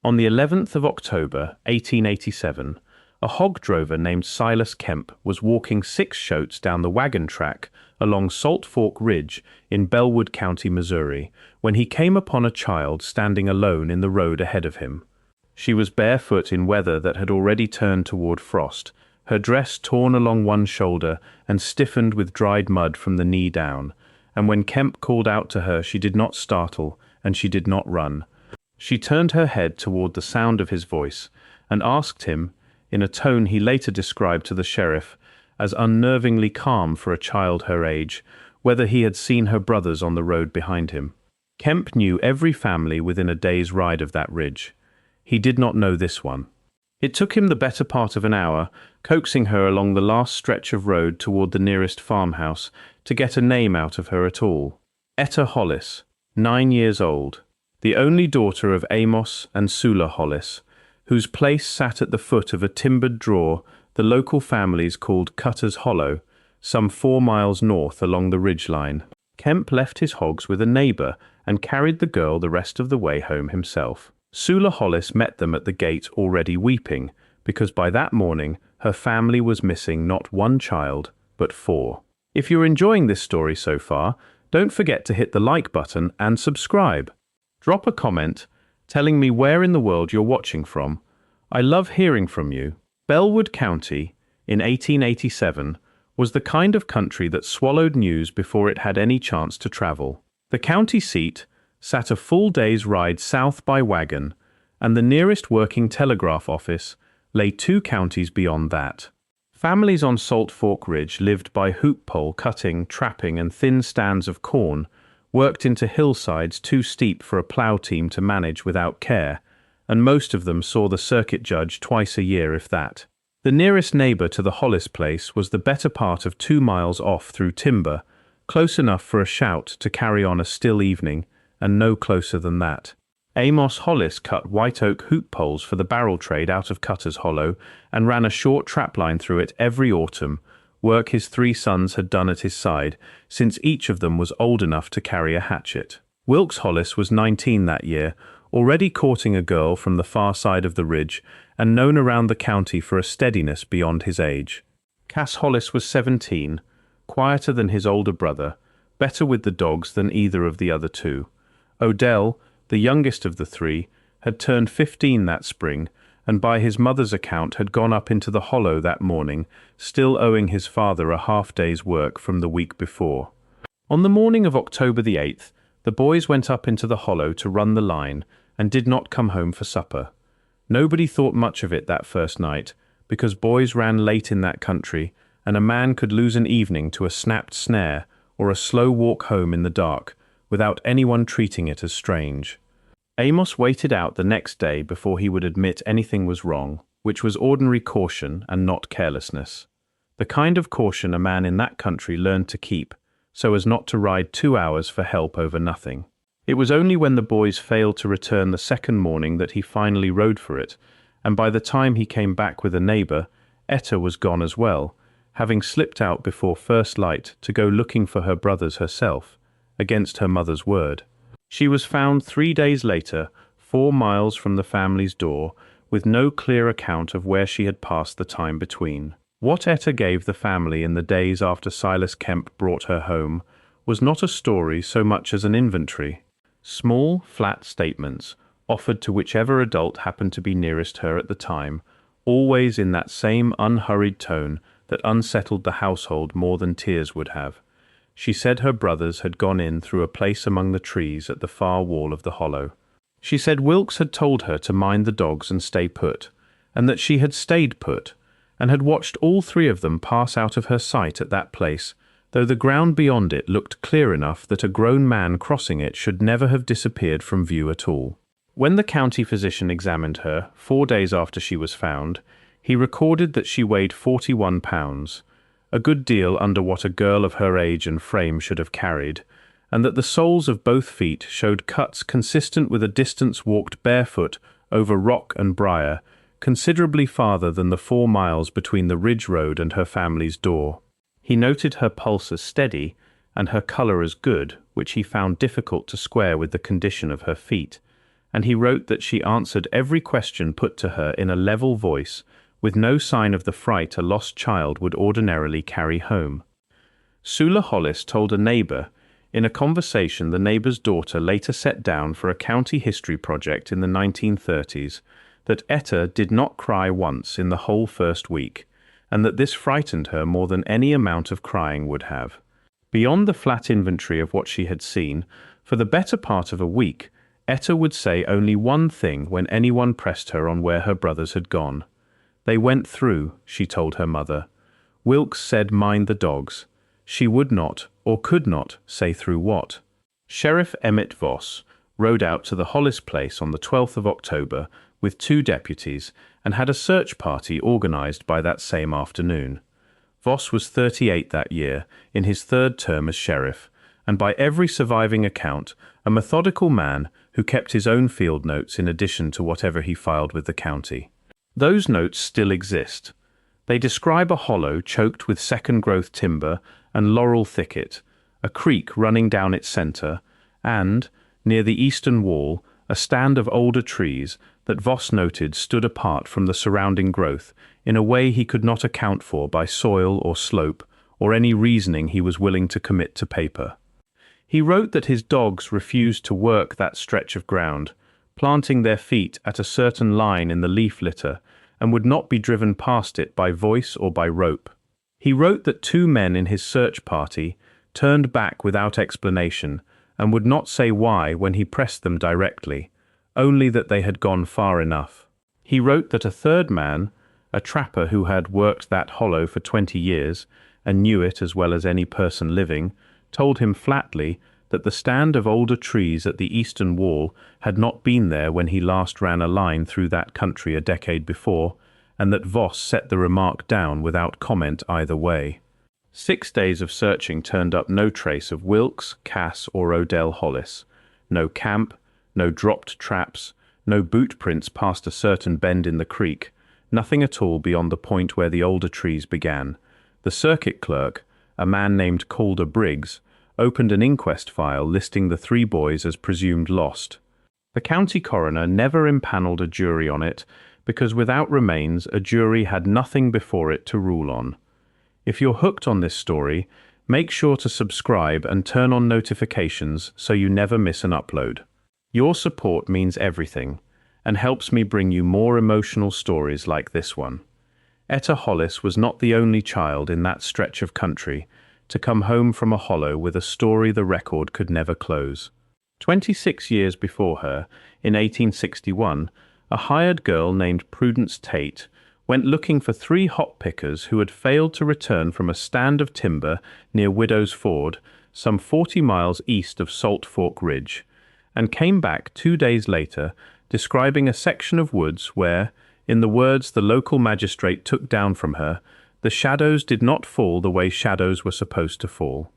On the 11th of October, 1887, a hog drover named Silas Kemp was walking 6 shoats down the wagon track along Salt Fork Ridge in Bellwood County, Missouri, when he came upon a child standing alone in the road ahead of him. She was barefoot in weather that had already turned toward frost, her dress torn along one shoulder and stiffened with dried mud from the knee down, and when Kemp called out to her she did not startle and she did not run. She turned her head toward the sound of his voice and asked him, in a tone he later described to the sheriff as unnervingly calm for a child her age, whether he had seen her brothers on the road behind him. Kemp knew every family within a day's ride of that ridge. He did not know this one. It took him the better part of an hour, coaxing her along the last stretch of road toward the nearest farmhouse, to get a name out of her at all. Etta Hollis, 9 years old, the only daughter of Amos and Sula Hollis, whose place sat at the foot of a timbered draw the local families called Cutter's Hollow, some 4 miles north along the ridgeline. Kemp left his hogs with a neighbor and carried the girl the rest of the way home himself. Sula Hollis met them at the gate already weeping, because by that morning her family was missing not 1 child, but 4. If you're enjoying this story so far, don't forget to hit the like button and subscribe. Drop a comment telling me where in the world you're watching from. I love hearing from you. Bellwood County, in 1887, was the kind of country that swallowed news before it had any chance to travel. The county seat sat a full day's ride south by wagon, and the nearest working telegraph office lay 2 counties beyond that. Families on Salt Fork Ridge lived by hoop pole cutting, trapping, and thin stands of corn, worked into hillsides too steep for a plow team to manage without care, and most of them saw the circuit judge twice a year, if that. The nearest neighbor to the Hollis place was the better part of 2 miles off through timber, close enough for a shout to carry on a still evening, and no closer than that. Amos Hollis cut white oak hoop poles for the barrel trade out of Cutter's Hollow and ran a short trapline through it every autumn, work his 3 sons had done at his side, since each of them was old enough to carry a hatchet. Wilkes Hollis was 19 that year, already courting a girl from the far side of the ridge, and known around the county for a steadiness beyond his age. Cass Hollis was 17, quieter than his older brother, better with the dogs than either of the other 2. Odell, the youngest of the 3, had turned 15 that spring, and by his mother's account had gone up into the hollow that morning, still owing his father a half-day's work from the week before. On the morning of October the 8th, the boys went up into the hollow to run the line and did not come home for supper. Nobody thought much of it that first night, because boys ran late in that country, and a man could lose an evening to a snapped snare or a slow walk home in the dark, without anyone treating it as strange. Amos waited out the next day before he would admit anything was wrong, which was ordinary caution and not carelessness. The kind of caution a man in that country learned to keep, so as not to ride 2 hours for help over nothing. It was only when the boys failed to return the second morning that he finally rode for it, and by the time he came back with a neighbor, Etta was gone as well, having slipped out before first light to go looking for her brothers herself, against her mother's word. She was found 3 days later, 4 miles from the family's door, with no clear account of where she had passed the time between. What Etta gave the family in the days after Silas Kemp brought her home was not a story so much as an inventory. Small, flat statements, offered to whichever adult happened to be nearest her at the time, always in that same unhurried tone that unsettled the household more than tears would have. She said her brothers had gone in through a place among the trees at the far wall of the hollow. She said Wilkes had told her to mind the dogs and stay put, and that she had stayed put, and had watched all 3 of them pass out of her sight at that place, though the ground beyond it looked clear enough that a grown man crossing it should never have disappeared from view at all. When the county physician examined her, 4 days after she was found, he recorded that she weighed 41 pounds, a good deal under what a girl of her age and frame should have carried, and that the soles of both feet showed cuts consistent with a distance walked barefoot over rock and briar, considerably farther than the 4 miles between the ridge road and her family's door. He noted her pulse as steady and her colour as good, which he found difficult to square with the condition of her feet, and he wrote that she answered every question put to her in a level voice, with no sign of the fright a lost child would ordinarily carry home. Etta Hollis told a neighbor, in a conversation the neighbor's daughter later set down for a county history project in the 1930s, that Etta did not cry once in the whole first week, and that this frightened her more than any amount of crying would have. Beyond the flat inventory of what she had seen, for the better part of a week, Etta would say only one thing when anyone pressed her on where her brothers had gone. They went through, she told her mother. Wilkes said mind the dogs. She would not, or could not, say through what. Sheriff Emmett Voss rode out to the Hollis place on the 12th of October with 2 deputies and had a search party organized by that same afternoon. Voss was 38 that year, in his 3rd term as sheriff, and by every surviving account, a methodical man who kept his own field notes in addition to whatever he filed with the county. Those notes still exist. They describe a hollow choked with second-growth timber and laurel thicket, a creek running down its center, and, near the eastern wall, a stand of older trees that Voss noted stood apart from the surrounding growth in a way he could not account for by soil or slope or any reasoning he was willing to commit to paper. He wrote that his dogs refused to work that stretch of ground, planting their feet at a certain line in the leaf litter, and would not be driven past it by voice or by rope. He wrote that 2 men in his search party turned back without explanation and would not say why when he pressed them directly, only that they had gone far enough. He wrote that a 3rd man, a trapper who had worked that hollow for 20 years and knew it as well as any person living, told him flatly that the stand of older trees at the eastern wall had not been there when he last ran a line through that country a decade before, and that Voss set the remark down without comment either way. 6 days of searching turned up no trace of Wilkes, Cass, or Odell Hollis. No camp, no dropped traps, no boot prints past a certain bend in the creek, nothing at all beyond the point where the older trees began. The circuit clerk, a man named Calder Briggs, opened an inquest file listing the 3 boys as presumed lost. The county coroner never impaneled a jury on it because without remains a jury had nothing before it to rule on. If you're hooked on this story, make sure to subscribe and turn on notifications so you never miss an upload. Your support means everything and helps me bring you more emotional stories like this one. Etta Hollis was not the only child in that stretch of country to come home from a hollow with a story the record could never close. 26 years before her, in 1861, a hired girl named Prudence Tate went looking for 3 hop pickers who had failed to return from a stand of timber near Widow's Ford, some 40 miles east of Salt Fork Ridge, and came back 2 days later describing a section of woods where, in the words the local magistrate took down from her, the shadows did not fall the way shadows were supposed to fall.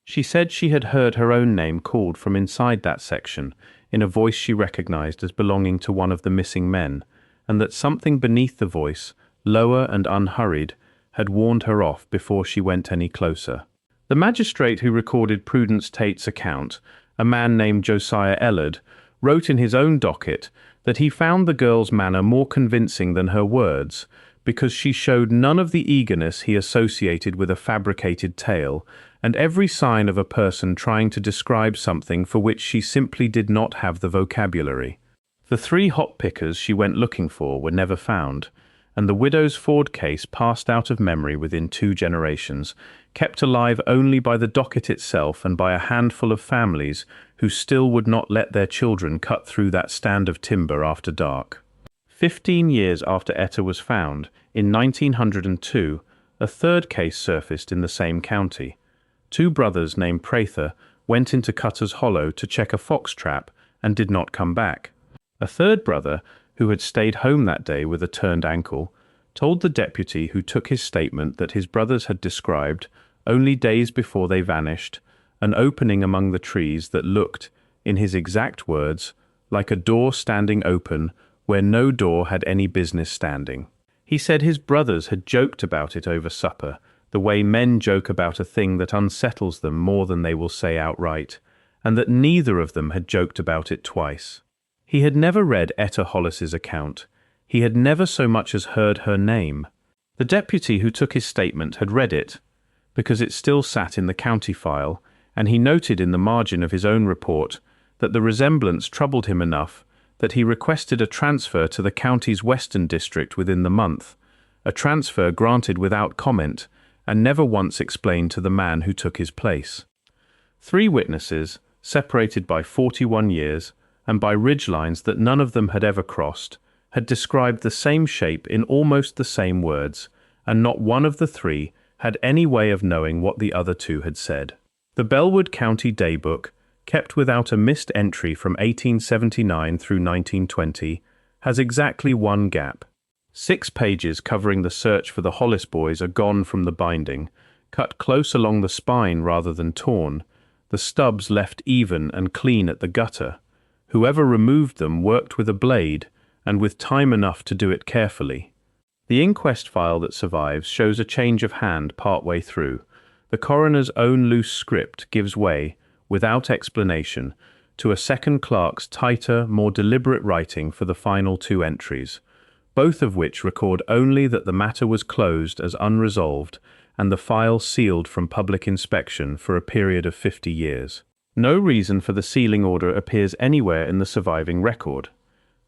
She said she had heard her own name called from inside that section, in a voice she recognized as belonging to one of the missing men, and that something beneath the voice, lower and unhurried, had warned her off before she went any closer. The magistrate who recorded Prudence Tate's account, a man named Josiah Ellard, wrote in his own docket that he found the girl's manner more convincing than her words, because she showed none of the eagerness he associated with a fabricated tale, and every sign of a person trying to describe something for which she simply did not have the vocabulary. The 3 hop pickers she went looking for were never found, and the Widow's Ford case passed out of memory within 2 generations, kept alive only by the docket itself and by a handful of families who still would not let their children cut through that stand of timber after dark. 15 years after Etta was found, in 1902, a 3rd case surfaced in the same county. 2 brothers named Praether went into Cutter's Hollow to check a fox trap and did not come back. A 3rd brother, who had stayed home that day with a turned ankle, told the deputy who took his statement that his brothers had described, only days before they vanished, an opening among the trees that looked, in his exact words, like a door standing open where no door had any business standing. He said his brothers had joked about it over supper, the way men joke about a thing that unsettles them more than they will say outright, and that neither of them had joked about it twice. He had never read Etta Hollis's account. He had never so much as heard her name. The deputy who took his statement had read it, because it still sat in the county file, and he noted in the margin of his own report that the resemblance troubled him enough that he requested a transfer to the county's western district within the month, a transfer granted without comment and never once explained to the man who took his place. 3 witnesses, separated by 41 years and by ridgelines that none of them had ever crossed, had described the same shape in almost the same words, and not one of the 3 had any way of knowing what the other 2 had said. The Bellwood County Daybook, kept without a missed entry from 1879 through 1920, has exactly 1 gap. 6 pages covering the search for the Hollis boys are gone from the binding, cut close along the spine rather than torn, the stubs left even and clean at the gutter. Whoever removed them worked with a blade, and with time enough to do it carefully. The inquest file that survives shows a change of hand partway through. The coroner's own loose script gives way, without explanation, to a second clerk's tighter, more deliberate writing for the final 2 entries, both of which record only that the matter was closed as unresolved and the file sealed from public inspection for a period of 50 years. No reason for the sealing order appears anywhere in the surviving record.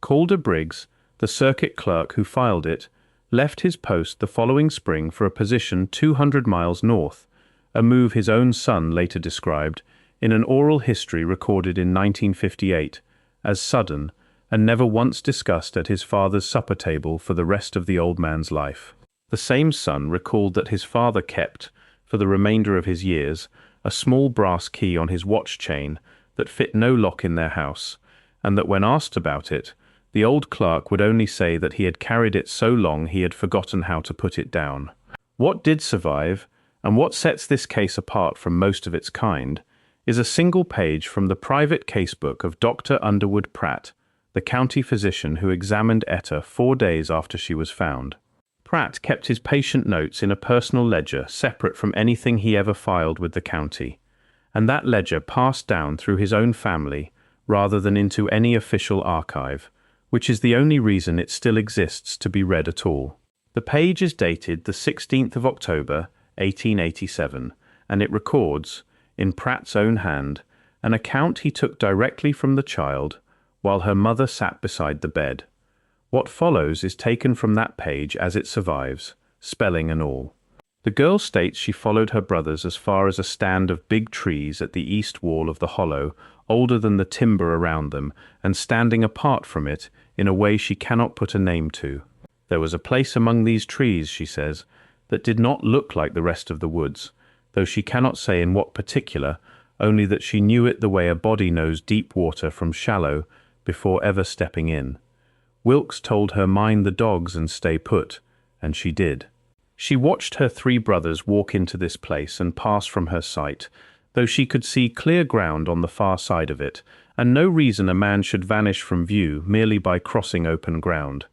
Calder Briggs, the circuit clerk who filed it, left his post the following spring for a position 200 miles north, a move his own son later described, in an oral history recorded in 1958, as sudden, and never once discussed at his father's supper table for the rest of the old man's life. The same son recalled that his father kept, for the remainder of his years, a small brass key on his watch chain that fit no lock in their house, and that when asked about it, the old clerk would only say that he had carried it so long he had forgotten how to put it down. What did survive, and what sets this case apart from most of its kind, is a single page from the private casebook of Dr. Underwood Pratt, the county physician who examined Etta 4 days after she was found. Pratt kept his patient notes in a personal ledger separate from anything he ever filed with the county, and that ledger passed down through his own family rather than into any official archive, which is the only reason it still exists to be read at all. The page is dated the 16th of October, 1887, and it records, in Pratt's own hand, an account he took directly from the child while her mother sat beside the bed. What follows is taken from that page as it survives, spelling and all. The girl states she followed her brothers as far as a stand of big trees at the east wall of the hollow, older than the timber around them, and standing apart from it in a way she cannot put a name to. There was a place among these trees, she says, that did not look like the rest of the woods, though she cannot say in what particular, only that she knew it the way a body knows deep water from shallow before ever stepping in. Wilkes told her mind the dogs and stay put, and she did. She watched her 3 brothers walk into this place and pass from her sight, though she could see clear ground on the far side of it, and no reason a man should vanish from view merely by crossing open ground.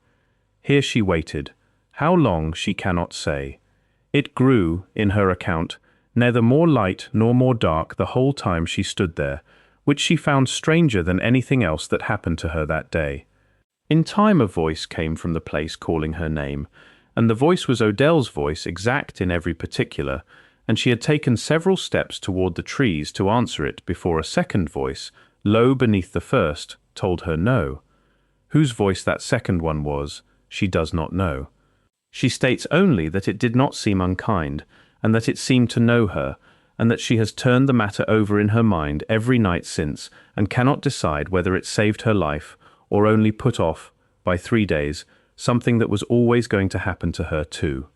Here she waited. How long, she cannot say. It grew, in her account, neither more light nor more dark the whole time she stood there, which she found stranger than anything else that happened to her that day. In time a voice came from the place calling her name, and the voice was Odell's voice, exact in every particular, and she had taken several steps toward the trees to answer it before a second voice, low beneath the first, told her no. Whose voice that second one was, she does not know. She states only that it did not seem unkind, and that it seemed to know her, and that she has turned the matter over in her mind every night since, and cannot decide whether it saved her life, or only put off, by 3 days, something that was always going to happen to her too.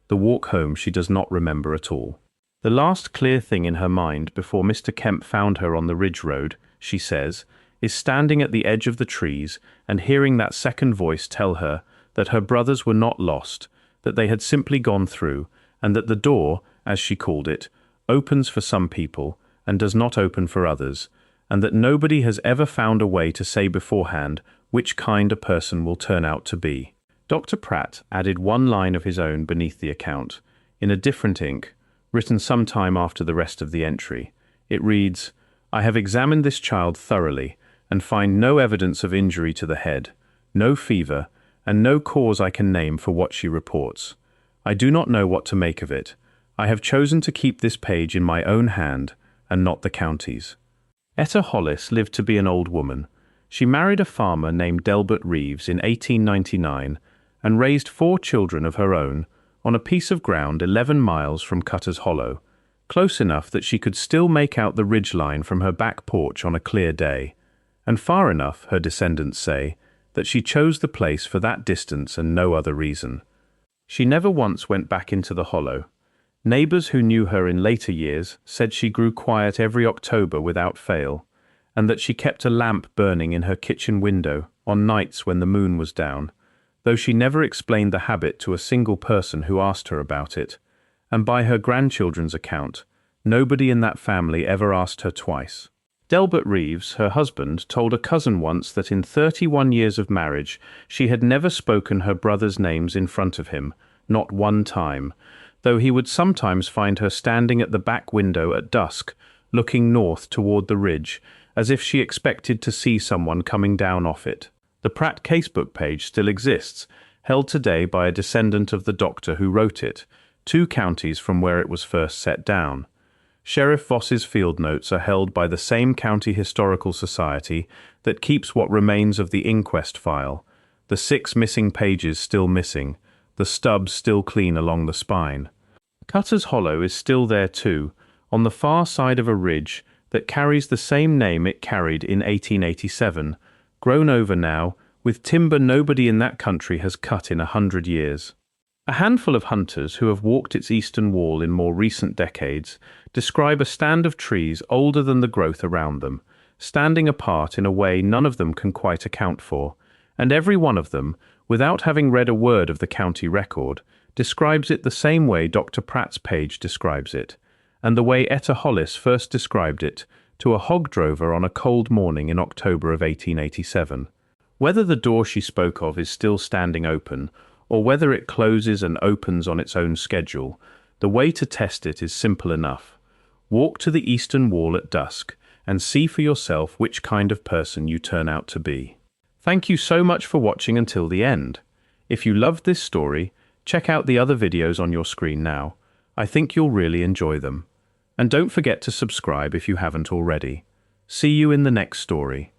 The walk home she does not remember at all. The last clear thing in her mind before Mr. Kemp found her on the ridge road, she says, is standing at the edge of the trees and hearing that second voice tell her that her brothers were not lost, that they had simply gone through, and that the door, as she called it, opens for some people and does not open for others, and that nobody has ever found a way to say beforehand which kind a person will turn out to be. Dr. Pratt added 1 line of his own beneath the account, in a different ink, written some time after the rest of the entry. It reads, "I have examined this child thoroughly, and find no evidence of injury to the head, no fever, and no cause I can name for what she reports. I do not know what to make of it. I have chosen to keep this page in my own hand, and not the county's. Etta Hollis lived to be an old woman. She married a farmer named Delbert Reeves in 1899 and raised 4 children of her own on a piece of ground 11 miles from Cutter's Hollow, close enough that she could still make out the ridgeline from her back porch on a clear day, and far enough, her descendants say, that she chose the place for that distance and no other reason. She never once went back into the hollow. Neighbors who knew her in later years said she grew quiet every October without fail, and that she kept a lamp burning in her kitchen window on nights when the moon was down, though she never explained the habit to a single person who asked her about it, and by her grandchildren's account, nobody in that family ever asked her twice. Delbert Reeves, her husband, told a cousin once that in 31 years of marriage she had never spoken her brothers' names in front of him, not one time, though he would sometimes find her standing at the back window at dusk, looking north toward the ridge, as if she expected to see someone coming down off it. The Pratt casebook page still exists, held today by a descendant of the doctor who wrote it, 2 counties from where it was first set down. Sheriff Voss's field notes are held by the same county historical society that keeps what remains of the inquest file, the 6 missing pages still missing, the stubs still clean along the spine. Cutter's Hollow is still there too, on the far side of a ridge that carries the same name it carried in 1887, grown over now, with timber nobody in that country has cut in 100 years. A handful of hunters who have walked its eastern wall in more recent decades describe a stand of trees older than the growth around them, standing apart in a way none of them can quite account for, and every one of them, without having read a word of the county record, describes it the same way Dr. Pratt's page describes it, and the way Etta Hollis first described it to a hog drover on a cold morning in October of 1887. Whether the door she spoke of is still standing open, or whether it closes and opens on its own schedule, the way to test it is simple enough. Walk to the eastern wall at dusk and see for yourself which kind of person you turn out to be. Thank you so much for watching until the end. If you loved this story, check out the other videos on your screen now. I think you'll really enjoy them. And don't forget to subscribe if you haven't already. See you in the next story.